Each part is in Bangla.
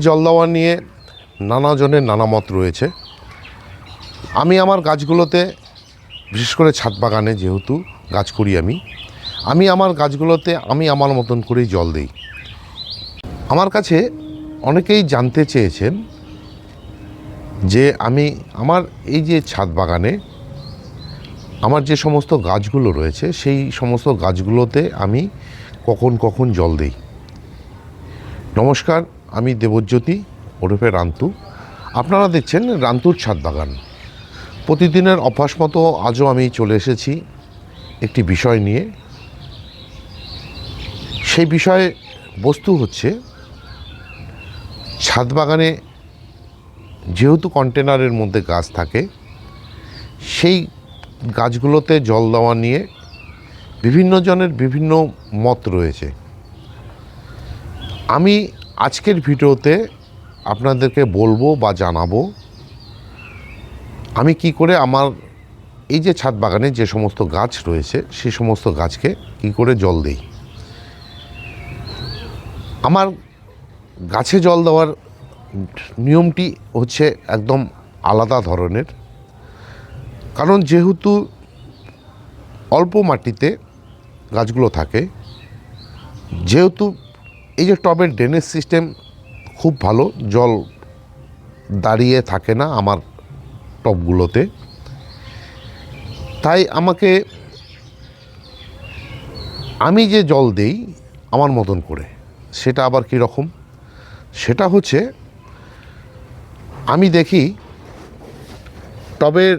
জল দেওয়া নিয়ে নানা জনের নানা মত রয়েছে। আমি আমার গাছগুলোতে, বিশেষ করে ছাদ বাগানে যেহেতু গাছ করি আমি আমার গাছগুলোতে আমি আমার মতন করেই জল দিই। আমার কাছে অনেকেই জানতে চেয়েছেন যে আমি আমার এই যে ছাদ বাগানে আমার যে সমস্ত গাছগুলো রয়েছে সেই সমস্ত গাছগুলোতে আমি কখন কখন জল দিই। নমস্কার, আমি দেবজ্যোতি ওরফে রান্তু। আপনারা দেখছেন রান্তুর ছাদ বাগান। প্রতিদিনের অভ্যাস মতো আজও আমি চলে এসেছি একটি বিষয় নিয়ে। সেই বিষয়ে বস্তু হচ্ছে, ছাদ বাগানে যেহেতু কন্টেনারের মধ্যে গাছ থাকে, সেই গাছগুলোতে জল দেওয়া নিয়ে বিভিন্ন জনের বিভিন্ন মত রয়েছে। আমি আজকের ভিডিওতে আপনাদেরকে বলবো বা জানাবো আমি কি করে আমার এই যে ছাদ বাগানে যে সমস্ত গাছ রয়েছে সেই সমস্ত গাছকে কি করে জল দিই। আমার গাছে জল দেওয়ার নিয়মটি হচ্ছে একদম আলাদা ধরনের। কারণ যেহেতু অল্প মাটিতে গাছগুলো থাকে, যেহেতু এই যে টবের ড্রেনেজ সিস্টেম খুব ভালো, জল দাঁড়িয়ে থাকে না আমার টবগুলোতে, তাই আমি যে জল দেই আমার মতন করে, সেটা আবার কীরকম, সেটা হচ্ছে আমি দেখি টবের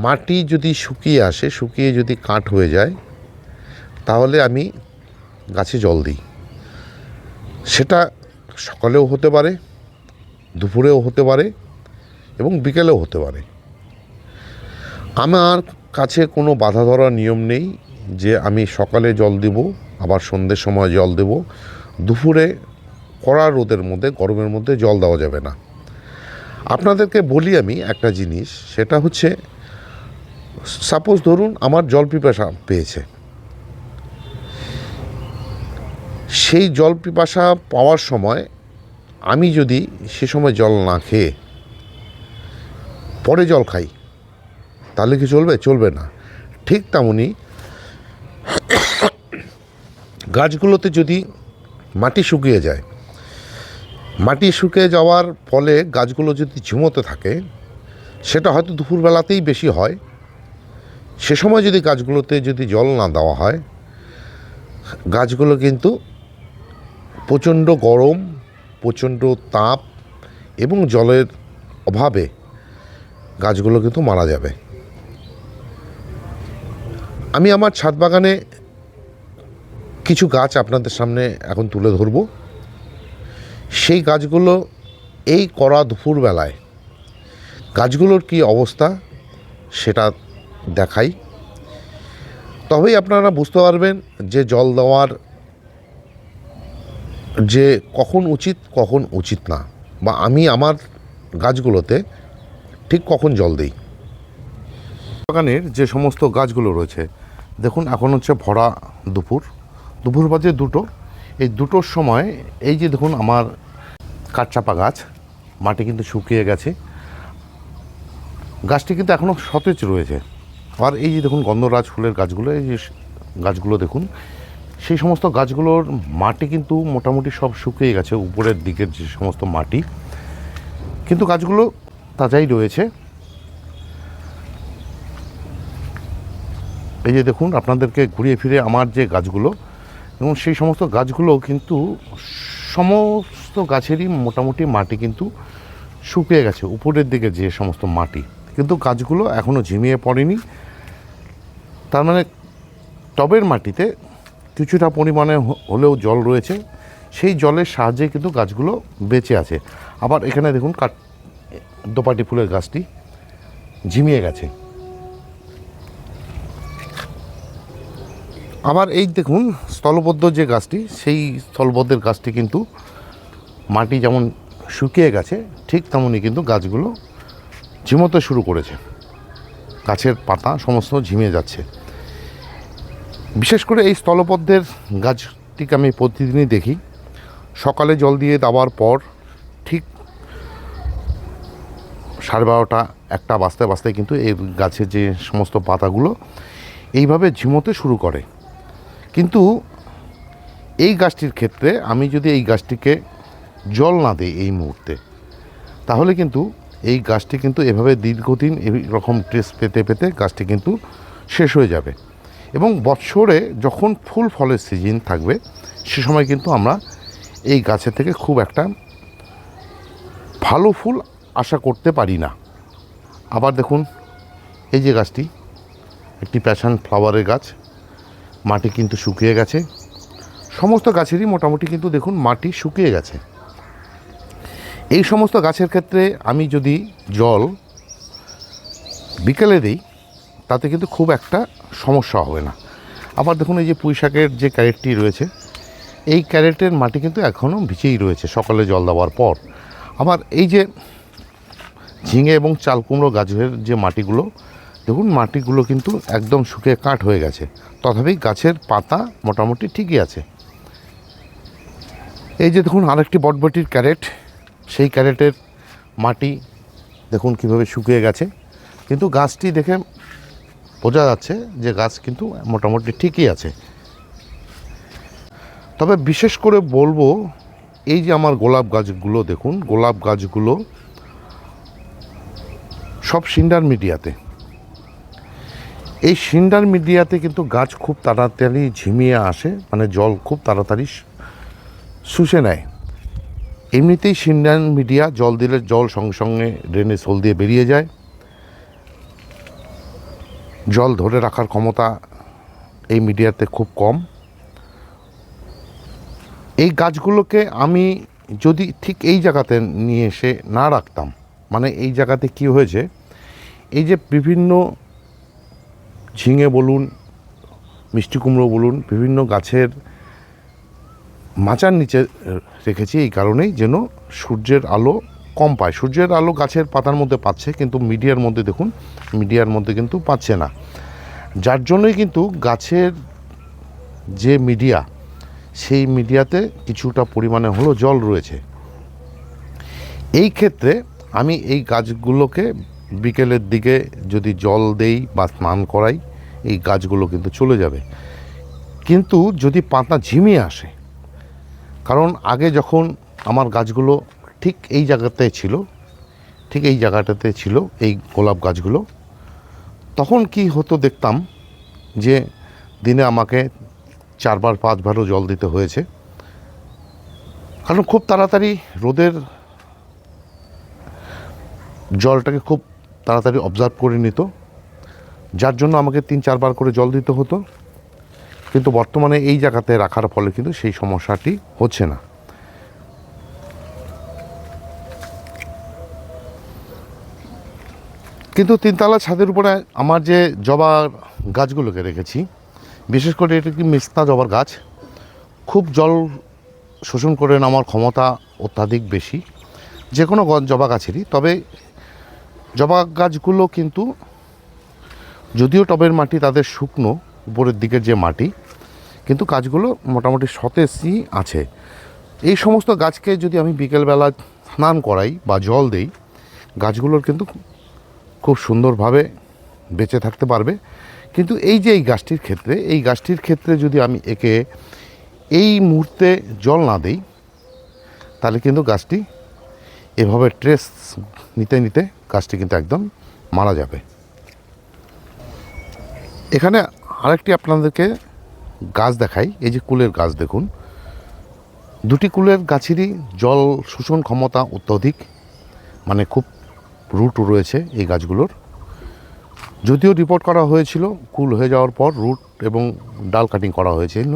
মাটি যদি শুকিয়ে আসে, শুকিয়ে যদি কাঠ হয়ে যায়, তাহলে আমি গাছে জল দিই। সেটা সকালেও হতে পারে, দুপুরেও হতে পারে এবং বিকেলেও হতে পারে। আমার কাছে কোনো বাধা ধরার নিয়ম নেই যে আমি সকালে জল দেব, আবার সন্ধ্যের সময় জল দেব। দুপুরে কড়া রোদের মধ্যে, গরমের মধ্যে জল দেওয়া যাবে না। আপনাদেরকে বলি আমি একটা জিনিস, সেটা হচ্ছে, সাপোজ ধরুন আমার জল পিপাসা পেয়েছে, সেই জল পিপাসা পাওয়ার সময় আমি যদি সে সময় জল না খেয়ে পরে জল খাই, তাহলে কি চলবে? চলবে না। ঠিক তেমনি গাছগুলোতে যদি মাটি শুকিয়ে যায়, মাটি শুকিয়ে যাওয়ার ফলে গাছগুলো যদি ঝিমোতে থাকে, সেটা হয়তো দুপুরবেলাতেই বেশি হয়, সে সময় যদি গাছগুলোতে যদি জল না দেওয়া হয়, গাছগুলো কিন্তু প্রচণ্ড গরম, প্রচণ্ড তাপ এবং জলের অভাবে গাছগুলো কিন্তু মারা যাবে। আমি আমার ছাদ বাগানে কিছু গাছ আপনাদের সামনে এখন তুলে ধরব। সেই গাছগুলো এই কড়া দুপুরবেলায় গাছগুলোর কি অবস্থা সেটা দেখাই, তবেই আপনারা বুঝতে পারবেন যে জল দেওয়ার যে কখন উচিত কখন উচিত না, বা আমি আমার গাছগুলোতে ঠিক কখন জল দিই। বাগানের যে সমস্ত গাছগুলো রয়েছে, দেখুন এখন হচ্ছে ভরা দুপুর বাজে 2টো। এই 2টোর সময় এই যে দেখুন আমার কাঠচাপা গাছ, মাটি কিন্তু শুকিয়ে গেছে, গাছটি কিন্তু এখনও সতেজ রয়েছে। আর এই যে দেখুন গন্ধরাজ ফুলের গাছগুলো, এই যে গাছগুলো দেখুন, সেই সমস্ত গাছগুলোর মাটি কিন্তু মোটামুটি সব শুকিয়ে গেছে, উপরের দিকের যে সমস্ত মাটি, কিন্তু গাছগুলো তাজাই রয়েছে। এই যে দেখুন, আপনাদেরকে ঘুরিয়ে ফিরে আমার যে গাছগুলো, এবং সেই সমস্ত গাছগুলো কিন্তু সমস্ত গাছেরই মোটামুটি মাটি কিন্তু শুকিয়ে গেছে, উপরের দিকে যে সমস্ত মাটি, কিন্তু গাছগুলো এখনও ঝিমিয়ে পড়েনি। তার মানে টবের মাটিতে কিছুটা পরিমাণে হলেও জল রয়েছে, সেই জলের সাহায্যে কিন্তু গাছগুলো বেঁচে আছে। আবার এখানে দেখুন দোপাটি ফুলের গাছটি ঝিমিয়ে গেছে। আবার এই দেখুন স্থলবদ্ধ যে গাছটি, সেই স্থলবদ্ধের গাছটি কিন্তু মাটি যেমন শুকিয়ে গেছে, ঠিক তেমনই কিন্তু গাছগুলো ঝিমোতে শুরু করেছে, গাছের পাতা সমস্ত ঝিমিয়ে যাচ্ছে। বিশেষ করে এই স্থলপদ্মের গাছটিকে আমি প্রতিদিনই দেখি, সকালে জল দিয়ে দেওয়ার পর ঠিক 12:30 1টা বাজতে বাজতে কিন্তু এই গাছের যে সমস্ত পাতাগুলো এইভাবে ঝিমোতে শুরু করে। কিন্তু এই গাছটির ক্ষেত্রে আমি যদি এই গাছটিকে জল না দিই এই মুহূর্তে, তাহলে কিন্তু এই গাছটি কিন্তু এভাবে দীর্ঘদিন এই রকম ট্রেস পেতে পেতে গাছটি কিন্তু শেষ হয়ে যাবে। এবং বৎসরে যখন ফুল ফলের সিজন থাকবে সে সময় কিন্তু আমরা এই গাছের থেকে খুব একটা ভালো ফুল আশা করতে পারি না। আবার দেখুন এই যে গাছটি একটি প্যাশন ফ্লাওয়ারের গাছ, মাটি কিন্তু শুকিয়ে গেছে। সমস্ত গাছেরই মোটামুটি কিন্তু দেখুন মাটি শুকিয়ে গেছে। এই সমস্ত গাছের ক্ষেত্রে আমি যদি জল বিকেলে দিই তাতে কিন্তু খুব একটা সমস্যা হবে না। আবার দেখুন এই যে পুঁই শাকের যে ক্যারেটটি রয়েছে, এই ক্যারেটের মাটি কিন্তু এখনও ভিজেই রয়েছে সকালে জল দেওয়ার পর। আবার এই যে ঝিঙে এবং চাল কুমড়ো গাছের যে মাটিগুলো, দেখুন মাটিগুলো কিন্তু একদম শুকিয়ে কাঠ হয়ে গেছে, তথাপি গাছের পাতা মোটামুটি ঠিকই আছে। এই যে দেখুন আরেকটি বটবটির ক্যারেট, সেই ক্যারেটের মাটি দেখুন কীভাবে শুকিয়ে গেছে, কিন্তু গাছটি দেখে বোঝা যাচ্ছে যে গাছ কিন্তু মোটামুটি ঠিকই আছে। তবে বিশেষ করে বলবো এই যে আমার গোলাপ গাছগুলো দেখুন, গোলাপ গাছগুলো সব সিন্ডার মিডিয়াতে। এই সিন্ডার মিডিয়াতে কিন্তু গাছ খুব তাড়াতাড়ি ঝিমিয়ে আসে, মানে জল খুব তাড়াতাড়ি শুষে নেয়। এমনিতেই সিন্ডার মিডিয়া জল দিলে জল সঙ্গে সঙ্গে ড্রেনে সোল দিয়ে বেরিয়ে যায়, জল ধরে রাখার ক্ষমতা এই মিডিয়াতে খুব কম। এই গাছগুলোকে আমি যদি ঠিক এই জায়গাতে নিয়ে এসে না রাখতাম, মানে এই জায়গাতে কি হয়েছে, এই যে বিভিন্ন ঝিঙে বলুন, মিষ্টি কুমড়ো বলুন, বিভিন্ন গাছের মাচার নিচে রেখেছি এই কারণেই যেন সূর্যের আলো কম পায়। সূর্যের আলো গাছের পাতার মধ্যে পাচ্ছে, কিন্তু মিডিয়ার মধ্যে দেখুন মিডিয়ার মধ্যে কিন্তু পাচ্ছে না, যার জন্যই কিন্তু গাছের যে মিডিয়া সেই মিডিয়াতে কিছুটা পরিমাণে হলো জল রয়েছে। এই ক্ষেত্রে আমি এই গাছগুলোকে বিকেলের দিকে যদি জল দেই বা স্নান করাই, এই গাছগুলো কিন্তু চলে যাবে। কিন্তু যদি পাতা ঝিমিয়ে আসে, কারণ আগে যখন আমার গাছগুলো ঠিক এই জায়গাতে ছিল, ঠিক এই জায়গাটাতে ছিল এই গোলাপ গাছগুলো, তখন কি হতো দেখতাম যে দিনে আমাকে 4বার 5বারও জল দিতে হয়েছে, কারণ খুব তাড়াতাড়ি রোদের জলটাকে খুব তাড়াতাড়ি অবজার্ভ করে নিত, যার জন্য আমাকে 3-4বার করে জল দিতে হতো। কিন্তু বর্তমানে এই জায়গাতে রাখার ফলে কিন্তু সেই সমস্যাটি হচ্ছে না। কিন্তু 3তলা ছাদের উপরে আমার যে জবা গাছগুলোকে রেখেছি, বিশেষ করে এটা কি মেস্তা জবার গাছ, খুব জল শোষণ করে নেওয়ার ক্ষমতা অত্যাধিক বেশি যে কোনো জবা গাছেরই। তবে জবা গাছগুলো কিন্তু যদিও টবের মাটি তাদের শুকনো, উপরের দিকের যে মাটি, কিন্তু গাছগুলো মোটামুটি সতেজই আছে। এই সমস্ত গাছকে যদি আমি বিকেলবেলা স্নান করাই বা জল দেই, গাছগুলোর কিন্তু খুব সুন্দরভাবে বেঁচে থাকতে পারবে। কিন্তু এই যে এই গাছটির ক্ষেত্রে যদি আমি একে এই মুহূর্তে জল না দেই, তাহলে কিন্তু গাছটি এভাবে ট্রেস নিতে নিতে গাছটি কিন্তু একদম মারা যাবে। এখানে আরেকটি আপনাদেরকে গাছ দেখাই, এই যে কুলের গাছ দেখুন, দুটি কুলের গাছেরই জল শোষণ ক্ষমতা অত্যধিক, মানে খুব রুট রয়েছে এই গাছগুলোর। যদিও রিপোর্ট করা হয়েছিল কুল হয়ে যাওয়ার পর রুট এবং ডাল কাটিং করা হয়েছিল,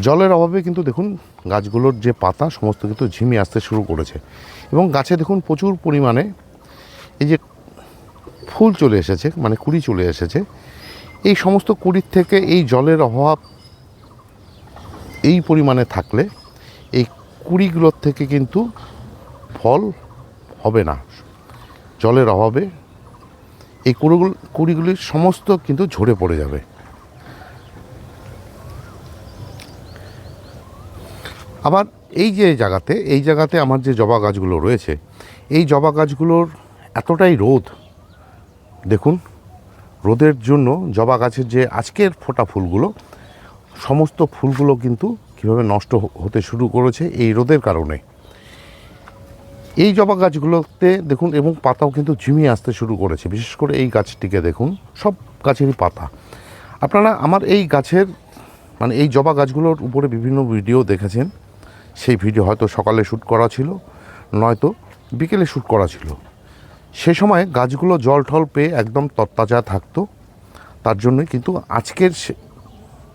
জলের অভাবে কিন্তু দেখুন গাছগুলোর যে পাতা সমস্ত কিন্তু ঝিমিয়ে আসতে শুরু করেছে। এবং গাছে দেখুন প্রচুর পরিমাণে এই যে ফুল চলে এসেছে, মানে কুড়ি চলে এসেছে। এই সমস্ত কুড়ির থেকে এই জলের অভাব এই পরিমাণে থাকলে এই কুড়িগুলোর থেকে কিন্তু ফল হবে না। জলের অভাবে এই কুড়িগুলির সমস্ত কিন্তু ঝরে পড়ে যাবে। আবার এই জায়গাতে আমার যে জবা গাছগুলো রয়েছে, এই জবা গাছগুলোর এতটাই রোদ, দেখুন রোদের জন্য জবা গাছের যে আজকের ফোটা ফুলগুলো, সমস্ত ফুলগুলো কিন্তু কীভাবে নষ্ট হতে শুরু করেছে এই রোদের কারণে। এই জবা গাছগুলোতে দেখুন, এবং পাতাও কিন্তু ঝিমিয়ে আসতে শুরু করেছে। বিশেষ করে এই গাছটিকে দেখুন, সব গাছেরই পাতা। আপনারা আমার এই গাছের মানে এই জবা গাছগুলোর উপরে বিভিন্ন ভিডিও দেখেছেন। সেই ভিডিও হয়তো সকালে শ্যুট করা ছিল, নয়তো বিকেলে শ্যুট করা ছিল। সে সময় গাছগুলো জল ঠল পেয়ে একদম তরতাজা থাকতো। তার জন্যই কিন্তু আজকের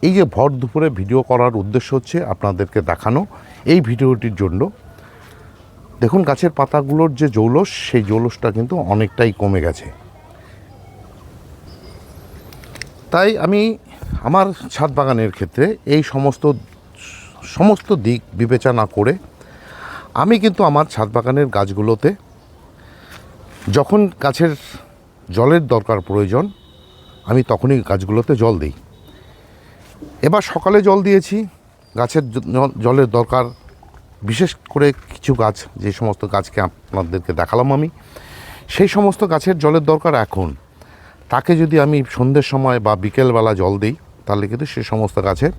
এই যে ভর দুপুরে ভিডিও করার উদ্দেশ্য হচ্ছে আপনাদেরকে দেখানো। এই ভিডিওটির জন্য দেখুন গাছের পাতাগুলোর যে জৌলস, সেই জৌলসটা কিন্তু অনেকটাই কমে গেছে। তাই আমি আমার ছাদ বাগানের ক্ষেত্রে এই সমস্ত দিক বিবেচনা করে আমি কিন্তু আমার ছাদ বাগানের গাছগুলোতে যখন গাছের জলের দরকার প্রয়োজন, আমি তখনই গাছগুলোতে জল দিই। এবার সকালে জল দিয়েছি, গাছের জলের দরকার বিশেষ করে কিছু গাছ, যে সমস্ত গাছকে আপনাদেরকে দেখালাম আমি, সেই সমস্ত গাছের জলের দরকার এখন। তাকে যদি আমি সন্ধ্যের সময় বা বিকেলবেলা জল দিই, তাহলে কিন্তু সে সমস্ত গাছের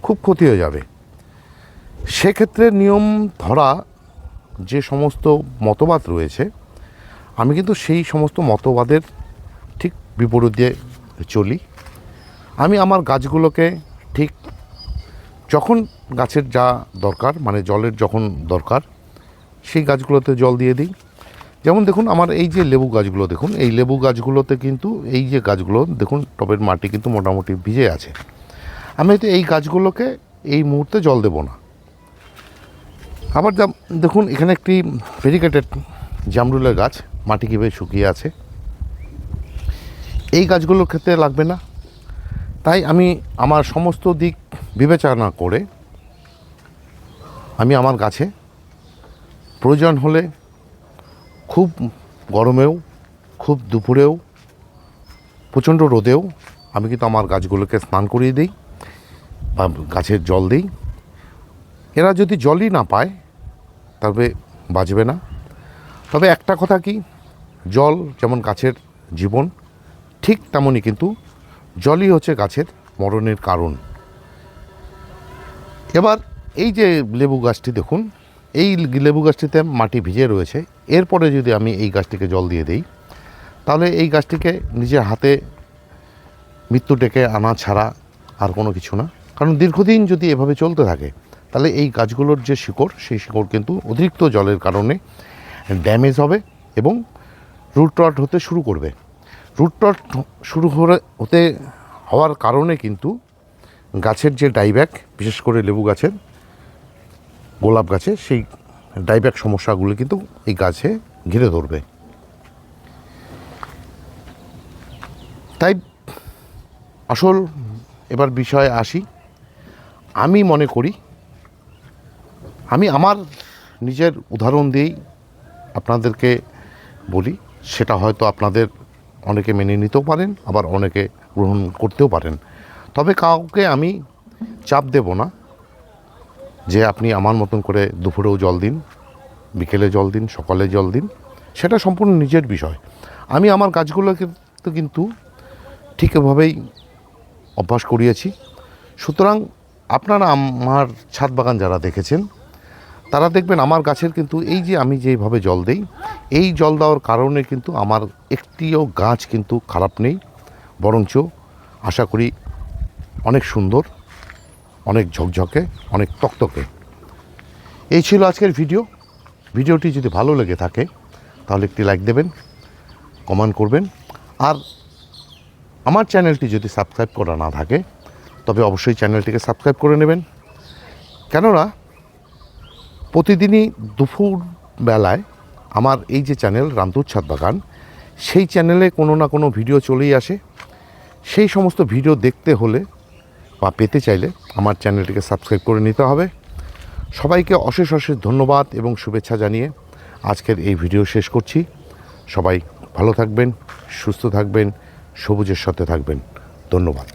খুব ক্ষতি হয়ে যাবে। সেক্ষেত্রে নিয়ম ধরা যে সমস্ত মতবাদ রয়েছে, আমি কিন্তু সেই সমস্ত মতবাদের ঠিক বিপরীত দিয়ে চলি। আমি আমার গাছগুলোকে ঠিক যখন গাছের যা দরকার, মানে জলের যখন দরকার, সেই গাছগুলোতে জল দিয়ে দিই। যেমন দেখুন আমার এই যে লেবু গাছগুলো দেখুন, এই লেবু গাছগুলোতে কিন্তু এই যে গাছগুলো দেখুন টবের মাটি কিন্তু মোটামুটি ভিজে আছে। আমি তো এই গাছগুলোকে এই মুহূর্তে জল দেব না। আবার দেখুন এখানে একটি ভেরিগেটেড জামরুলের গাছ, মাটি কীভাবে শুকিয়ে আছে, এই গাছগুলোর ক্ষেত্রে লাগবে না। তাই আমি আমার সমস্ত দিক বিবেচনা করে আমি আমার গাছে প্রয়োজন হলে খুব গরমেও, খুব দুপুরেও, প্রচণ্ড রোদেও আমি কিন্তু আমার গাছগুলোকে স্নান করিয়ে দিই বা গাছের জল দিই। এরা যদি জলই না পায় তবে বাঁচবে না। তবে একটা কথা কি, জল যেমন গাছের জীবন, ঠিক তেমনই কিন্তু জলই হচ্ছে গাছের মরণের কারণ। এবার এই যে লেবু গাছটি দেখুন, এই লেবু গাছটিতে মাটি ভিজে রয়েছে। এরপরে যদি আমি এই গাছটিকে জল দিয়ে দিই, তাহলে এই গাছটিকে নিজের হাতে মৃত্যু ডেকে আনা ছাড়া আর কোনো কিছু না। কারণ দীর্ঘদিন যদি এভাবে চলতে থাকে, তাহলে এই গাছগুলোর যে শিকড়, সেই শিকড় কিন্তু অতিরিক্ত জলের কারণে ড্যামেজ হবে এবং রুট রট হতে শুরু করবে। রুট রট শুরু হওয়ার কারণে কিন্তু গাছের যে ডাইব্যাক, বিশেষ করে লেবু গাছের, গোলাপ গাছে, সেই ডাইব্যাক সমস্যাগুলো কিন্তু এই গাছে ঘিরে ধরবে। তাই আসল এবার বিষয়ে আসি। আমি মনে করি, আমি আমার নিজের উদাহরণ দিয়েই আপনাদেরকে বলি, সেটা হয়তো আপনাদের অনেকে মেনে নিতেও পারেন, আবার অনেকে গ্রহণ করতেও পারেন। তবে কাউকে আমি চাপ দেব না যে আপনি আমার মতন করে দুপুরেও জল দিন, বিকেলে জল দিন, সকালে জল দিন। সেটা সম্পূর্ণ নিজের বিষয়। আমি আমার গাছগুলোকে তো কিন্তু ঠিক এভাবেই অভ্যাস করিয়েছি। সুতরাং আপনারা আমার ছাদ বাগান যারা দেখেছেন, তারা দেখবেন আমার গাছের কিন্তু এই যে আমি যেভাবে জল দিই, এই জল দেওয়ার কারণে কিন্তু আমার একটিও গাছ কিন্তু খারাপ নেই, বরঞ্চ আশা করি অনেক সুন্দর, অনেক ঝকঝকে, অনেক তকতকে। এই ছিল আজকের ভিডিওটি যদি ভালো লেগে থাকে তাহলে একটি লাইক দেবেন, কমেন্ট করবেন। আর আমার চ্যানেলটি যদি সাবস্ক্রাইব করা না থাকে তবে অবশ্যই চ্যানেলটিকে সাবস্ক্রাইব করে নেবেন। কেননা প্রতিদিনই দুপুর বেলায় আমার এই যে চ্যানেল রামতুর ছাদ বাগান, সেই চ্যানেলে কোনো না কোনো ভিডিও চলেই আসে। সেই সমস্ত ভিডিও দেখতে হলে বা পেতে চাইলে আমার চ্যানেলটিকে সাবস্ক্রাইব করে নিতে হবে। সবাইকে অশেষ ধন্যবাদ এবং শুভেচ্ছা জানিয়ে আজকের এই ভিডিও শেষ করছি। সবাই ভালো থাকবেন, সুস্থ থাকবেন, সবুজের সাথে থাকবেন। ধন্যবাদ।